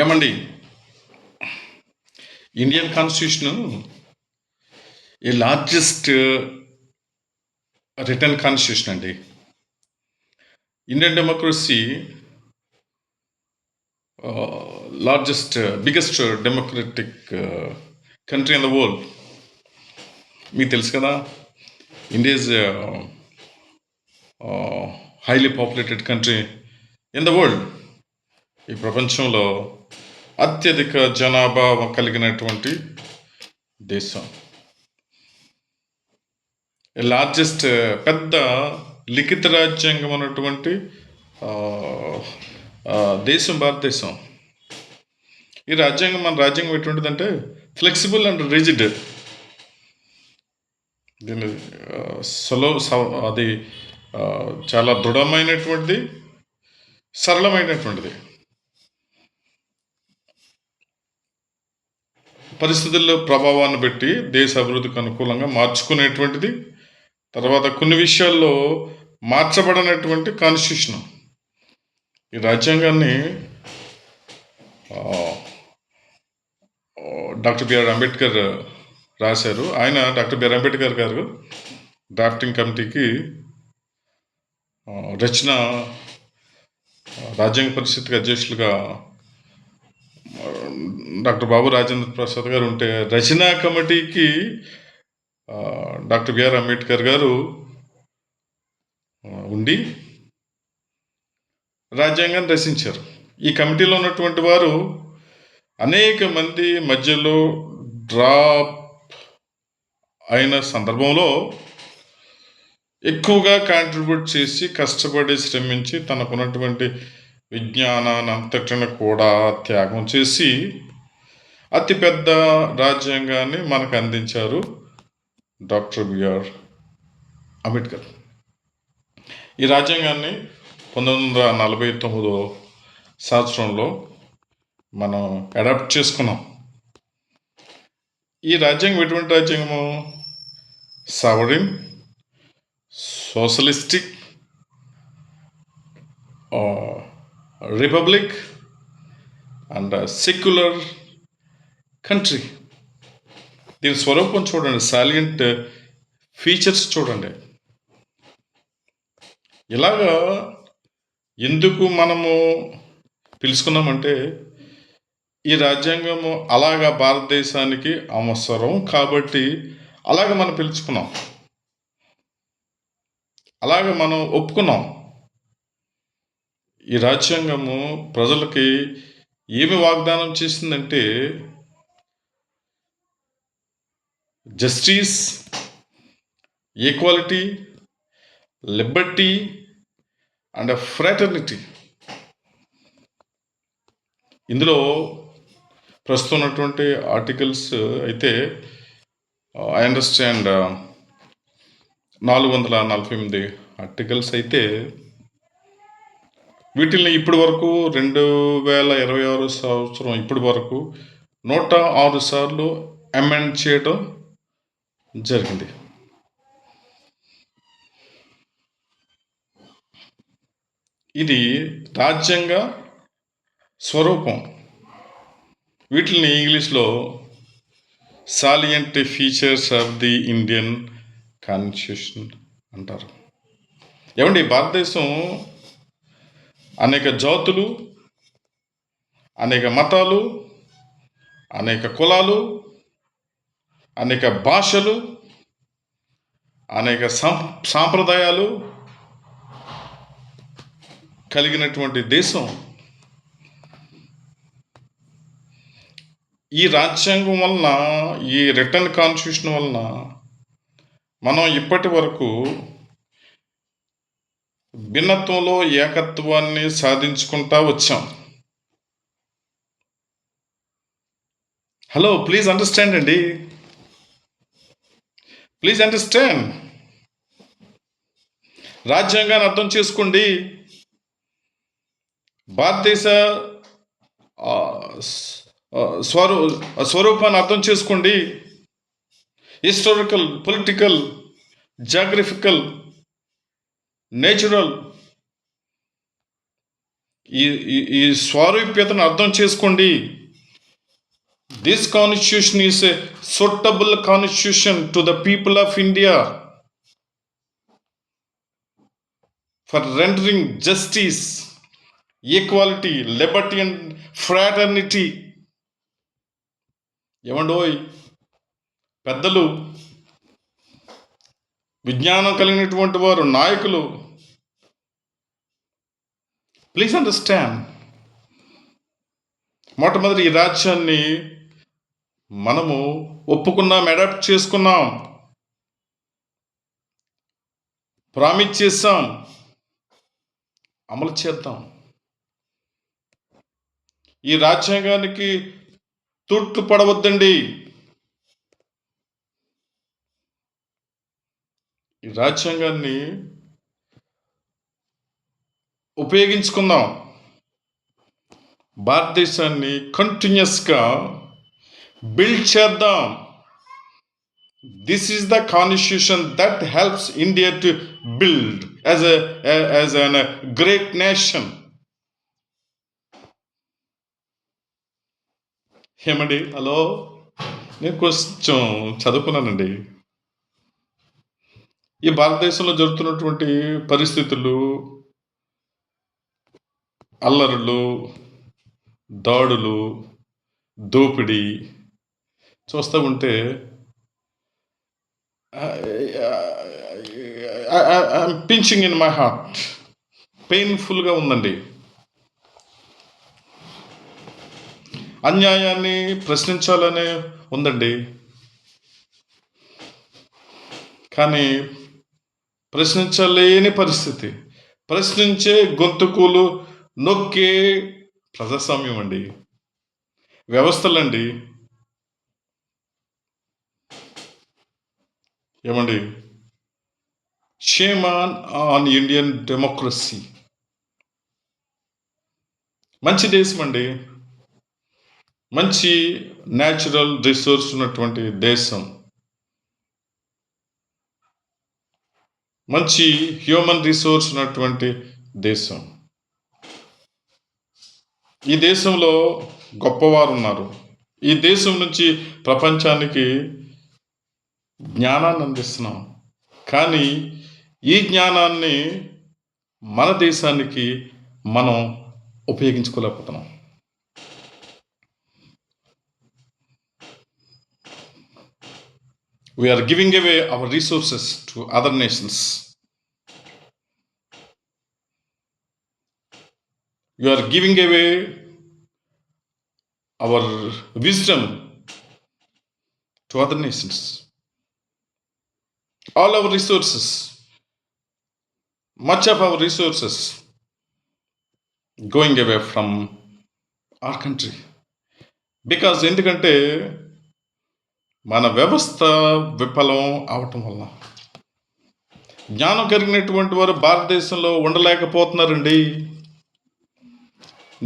ఏమండి, Indian constitution ఏ largest return constitution అండి. Indian democracy largest biggest democratic country in the world. మీకు తెలుసు కదా, India is highly populated country in the world. ఈ ప్రపంచంలో అత్యధిక జనాభా కలిగినటువంటి దేశం. లార్జెస్ట్ పెద్ద లిఖిత రాజ్యాంగం అన్నటువంటి దేశం భారతదేశం. ఈ రాజ్యాంగం, మన రాజ్యాంగం ఎటువంటిదంటే ఫ్లెక్సిబుల్ అండ్ రిజిడ్. దీని అది చాలా దృఢమైనటువంటిది, సరళమైనటువంటిది. పరిస్థితుల్లో ప్రభావాన్ని బట్టి దేశ అభివృద్ధికి అనుకూలంగా మార్చుకునేటువంటిది. తర్వాత కొన్ని విషయాల్లో మార్చబడినటువంటి కాన్స్టిట్యూషన్. ఈ రాజ్యాంగాన్ని డాక్టర్ బిఆర్ అంబేద్కర్ రాశారు. ఆయన డాక్టర్ బిఆర్ అంబేద్కర్ గారు డ్రాఫ్టింగ్ కమిటీకి రచన రాజ్యాంగ పరిషత్కి అధ్యక్షులుగా డాక్టర్ బాబు రాజేంద్ర ప్రసాద్ గారు ఉంటే, రచనా కమిటీకి డాక్టర్ బిఆర్ అంబేద్కర్ గారు ఉండి రాజ్యాంగాన్ని రచించారు. ఈ కమిటీలో ఉన్నటువంటి వారు అనేక మంది మధ్యలో డ్రాప్ అయిన సందర్భంలో ఎక్కువగా కాంట్రిబ్యూట్ చేసి, కష్టపడి శ్రమించి, తనకున్నటువంటి విజ్ఞానాన్ని అంతటిని కూడా త్యాగం చేసి అతిపెద్ద రాజ్యాంగాన్ని మనకు అందించారు డాక్టర్ బిఆర్ అంబేద్కర్. ఈ రాజ్యాంగాన్ని 1949 సంవత్సరంలో మనం అడాప్ట్ చేసుకున్నాం. ఈ రాజ్యాంగం ఎటువంటి రాజ్యాంగము? Sovereign, socialistic, republic and secular country. దీని స్వరూపం చూడండి, సాలియంట్ ఫీచర్స్ చూడండి. ఇలాగా ఎందుకు మనము పిలుచుకున్నామంటే, ఈ రాజ్యాంగము అలాగా భారతదేశానికి అవసరం కాబట్టి అలాగ మనం పిలుచుకున్నాం, అలాగ మనం ఒప్పుకున్నాం. ఈ రాజ్యాంగము ప్రజలకి ఏమి వాగ్దానం చేసిందంటే, justice, equality, Liberty and fraternity. ఇందులో ప్రస్తుతం ఉన్నటువంటి ఆర్టికల్స్ అయితే ఐ అండర్స్టాండ్ 448 ఆర్టికల్స్ అయితే, వీటిని ఇప్పటి వరకు 2026 సంవత్సరం ఇప్పటి వరకు 106 సార్లు అమెండ్ చేయడం జరిగింది. ఇది రాజ్యాంగ స్వరూపం. వీటిని ఇంగ్లీష్లో salient features of the Indian constitution అంటారు. ఏమండి, భారతదేశం అనేక జాతులు, అనేక మతాలు, అనేక కులాలు, అనేక భాషలు, అనేక సాంప్రదాయాలు కలిగినటువంటి దేశం. ఈ రాజ్యాంగం వలన, ఈ రిటర్న్ కాన్స్టిట్యూషన్ వలన మనం ఇప్పటి వరకు భిన్నత్వంలో ఏకత్వాన్ని సాధించుకుంటా వచ్చాం. హలో, ప్లీజ్ అండర్స్టాండ్ అండి, ప్లీజ్ అండర్స్టాండ్. రాజ్యాంగాన్ని అర్థం చేసుకోండి. భారతదేశ స్వరూపాన్ని అర్థం చేసుకోండి. హిస్టారికల్, పొలిటికల్, జాగ్రఫికల్, నేచురల్, ఈ ఈ ఈ స్వారూప్యతను అర్థం చేసుకోండి. This constitution is a suitable constitution to the people of India for rendering justice, equality, Liberty and fraternity. ఏమండోయ్ పెద్దలు, విజ్ఞానం కలిగినటువంటి వారు, నాయకులు, ప్లీజ్ అండర్స్టాండ్. మొట్టమొదటి ఈ రాజ్యాన్ని మనము ఒప్పుకున్నాం, అడాప్ట్ చేసుకున్నాం, ప్రామిస్ చేస్తాం, అమలు చేద్దాం. ఈ రాజ్యాంగానికి తూట్లు పడవద్దండి. ఈ రాజ్యాంగాన్ని ఉపయోగించుకుందాం. భారతదేశాన్ని కంటిన్యూస్గా బిల్డ్ చేద్దాం. This is the constitution that helps India to build as an great nation. ఏమండి, హలో, నేను కొంచెం చదువుకున్నానండి. ఈ భారతదేశంలో జరుగుతున్నటువంటి పరిస్థితులు, అల్లరులు, దాడులు, దోపిడీ చూస్తూ ఉంటే పించింగ్ ఇన్ మై హార్ట్, పెయిన్ఫుల్గా ఉందండి. అన్యాయాన్ని ప్రశ్నించాలనే ఉందండి, కానీ ప్రశ్నించలేని పరిస్థితి. ప్రశ్నించే గొంతుకులు నొక్కే ప్రజాస్వామ్యం అండి, వ్యవస్థలండి. ఏమండి, షేమ్ ఆన్ ఇండియన్ డెమోక్రసీ. మంచి దేశం అండి, మంచి న్యాచురల్ రిసోర్స్ ఉన్నటువంటి దేశం, మంచి హ్యూమన్ రిసోర్స్ ఉన్నటువంటి దేశం. ఈ దేశంలో గొప్పవారు ఉన్నారు. ఈ దేశం నుంచి ప్రపంచానికి జ్ఞానాన్ని అందిస్తున్నాం, కానీ ఈ జ్ఞానాన్ని మన దేశానికి మనం ఉపయోగించుకోలేకపోతున్నాం. We are giving away our resources to other nations. We are giving away our wisdom to other nations. All our resources, much of our resources going away from our country. Because ఎందుకంటే మన వ్యవస్థ విఫలం అవటం వల్ల జ్ఞానం కలిగినటువంటి వారు భారతదేశంలో ఉండలేకపోతున్నారండి.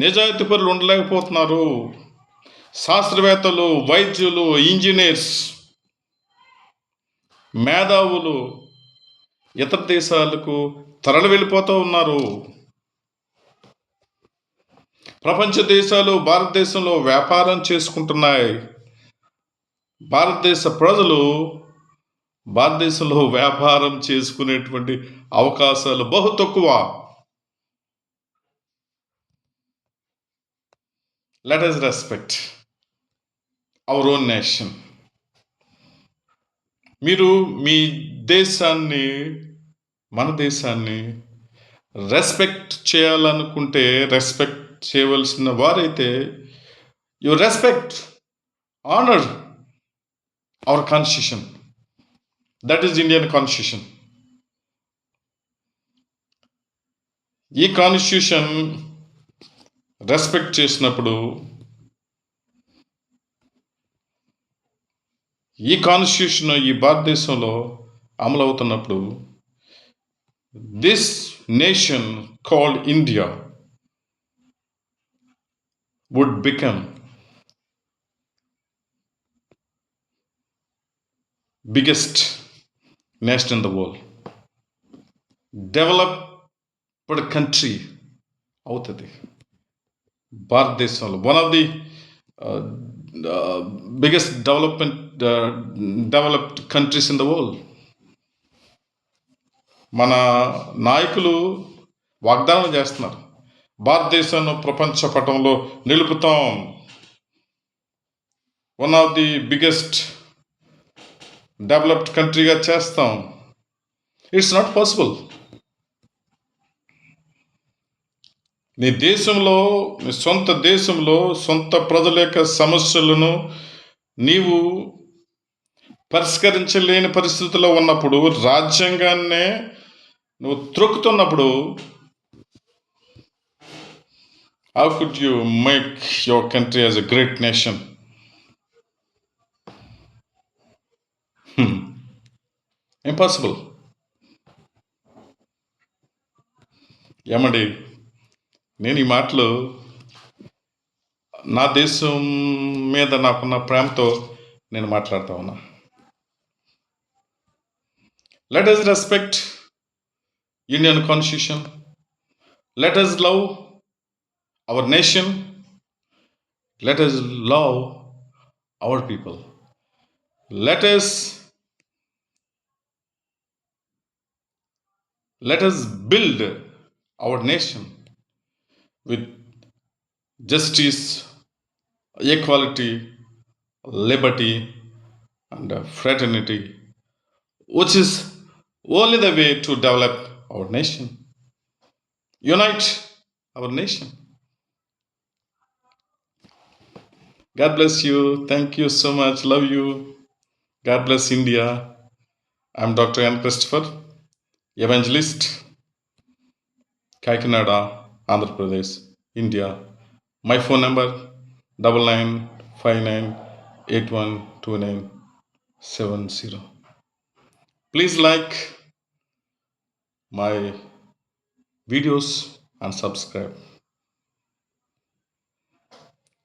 నిజాయితీ పరులు ఉండలేకపోతున్నారు. శాస్త్రవేత్తలు, వైద్యులు, ఇంజనీర్స్, మేధావులు ఇతర దేశాలకు తరలి వెళ్ళిపోతూ ఉన్నారు. ప్రపంచ దేశాలు భారతదేశంలో వ్యాపారం చేసుకుంటున్నాయి. భారతదేశ ప్రజలు భారతదేశంలో వ్యాపారం చేసుకునేటువంటి అవకాశాలు బహు తక్కువ. Let us respect our own nation. మీరు మీ దేశాన్ని, మన దేశాన్ని రెస్పెక్ట్ చేయాలనుకుంటే, రెస్పెక్ట్ చేయవలసిన వారైతే you respect, honour our constitution. That is Indian constitution. ఈ కాన్స్టిట్యూషన్ రెస్పెక్ట్ చేసినప్పుడు, ఈ కాన్స్టిట్యూషన్ ఈ భారతదేశంలో అమలవుతున్నప్పుడు, this nation called India would become biggest nation in the world, developed country అవుతుంది. భారతదేశంలో one of the biggest developed countries in the world. మన నాయకులు వాగ్దానం చేస్తున్నారు, భారతదేశాన్ని ప్రపంచ పటంలో నిలుపుతాం, one of the biggest developed కంట్రీగా చేస్తాం. It's not possible. నీ దేశంలో, నీ సొంత దేశంలో సొంత ప్రజల యొక్క సమస్యలను నీవు పరిష్కరించలేని పరిస్థితుల్లో ఉన్నప్పుడు, రాజ్యాంగాన్నే నువ్వు త్రొక్కుతున్నప్పుడు, how could you make your country as a great nation? Impossible. ఏమండి, నేను ఈ మాటలు నా దేశం మీద నాకున్న ప్రేమతో నేను మాట్లాడుతూ ఉన్నా. Let us respect Indian constitution. Let us love our nation. Let us love our people. let us build our nation with justice, equality, liberty, and fraternity, which is only the way to develop our nation. Unite our nation. God bless you. Thank you so much. Love you. God bless India. I'm Dr. N. Christopher, evangelist, Kakinada, Andhra Pradesh, India. My phone number 9959812970. Please like my videos and subscribe.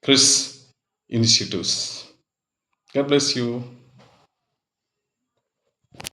Chris Initiatives. God bless you.